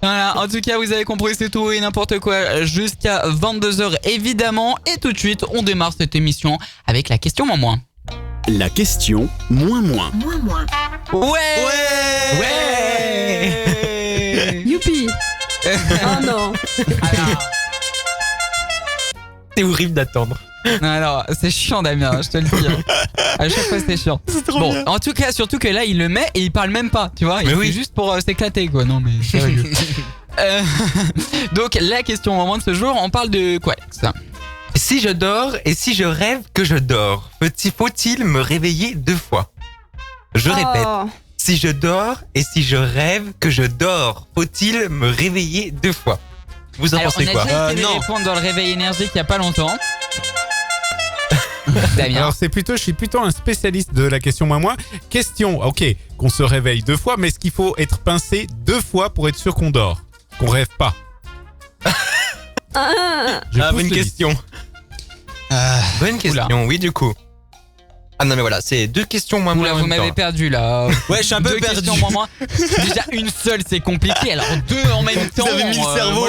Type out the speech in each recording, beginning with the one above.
Voilà, en tout cas, vous avez compris, c'est tout et n'importe quoi jusqu'à 22h évidemment. Et tout de suite, on démarre cette émission avec la question moins. La question moins. Ouais. Youpi. Oh non. C'est horrible d'attendre. Alors, c'est chiant Damien, je te le dis. À chaque fois, c'est chiant. Bon, bien. En tout cas, surtout que là, il le met et il parle même pas, tu vois. Il fait juste pour s'éclater, quoi. Non, mais sérieux. Donc, la question moment de ce jour, on parle de quoi, Alex? Si je dors et si je rêve que je dors, faut-il me réveiller 2 fois? Je répète. Si je dors et si je rêve que je dors, faut-il me réveiller 2 fois? Vous en pensez quoi? On a déjà essayé de répondre dans le réveil énergique il y a pas longtemps. Damien. Alors je suis plutôt un spécialiste de la question moins. Question, ok, qu'on se réveille 2 fois, mais est-ce qu'il faut être pincé 2 fois pour être sûr qu'on dort? Qu'on rêve pas? Bonne question. Bonne question, oui du coup. Ah non mais voilà, c'est 2 questions moins. Vous m'avez perdu là. Ouais, je suis un peu perdu. Moins. Déjà une seule c'est compliqué, alors 2 en même temps. Vous avez mis le cerveau,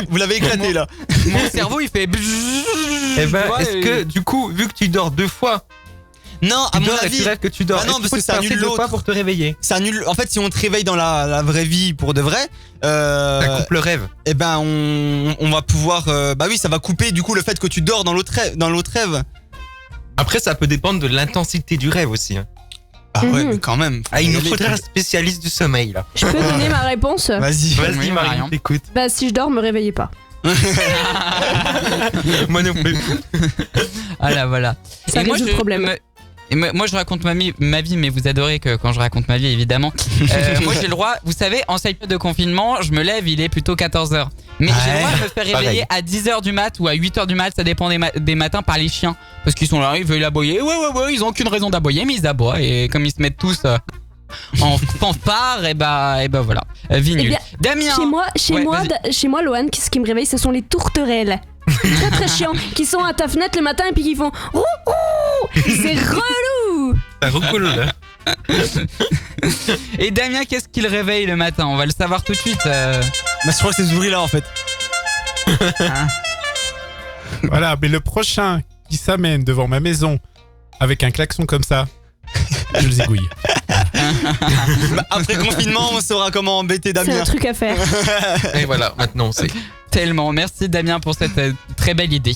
vous l'avez éclaté là. Mon cerveau il fait. Eh ben, est-ce que du coup, vu que tu dors 2 fois, non, à mon avis, tu rêves que tu dors. Ah non, parce que ça annule l'autre pour te réveiller. Ça annule. En fait, si on te réveille dans la vraie vie pour de vrai, ça coupe le rêve. Eh ben, on va pouvoir. Bah oui, ça va couper du coup le fait que tu dors dans l'autre rêve. Après, ça peut dépendre de l'intensité du rêve aussi. Hein. Ah ouais, mais quand même. Ah, il nous faudrait un spécialiste du sommeil là. Je peux donner ma réponse? Vas-y, Marion, t'écoute. Bah, si je dors, me réveillez pas. Moi non plus. Ah voilà. Ça résout le problème. Moi je raconte ma vie, mais vous adorez que quand je raconte ma vie évidemment. Moi j'ai le droit, vous savez, en cette période de confinement, je me lève, il est plutôt 14h. Mais j'ai le droit de me faire réveiller à 10h du mat ou à 8h du mat, ça dépend des matins par les chiens. Parce qu'ils sont là, ils veulent aboyer. Ouais, ils ont aucune raison d'aboyer, mais ils aboient. Et comme ils se mettent tous en fanfare, et bah voilà. Vie nulle. Damien. Chez moi, Lohan, ce qui me réveille, ce sont les tourterelles. Très très chiants, qui sont à ta fenêtre le matin et puis qui font c'est relou. C'est relou là. Et Damien, qu'est-ce qu'il réveille le matin? On va le savoir tout de suite. Bah, je crois que c'est ce bruit là en fait. Voilà, mais le prochain qui s'amène devant ma maison avec un klaxon comme ça, je le zigouille. Bah, après confinement, on saura comment embêter Damien. C'est un truc à faire. Et voilà, maintenant on sait. Tellement. Merci Damien pour cette très belle idée.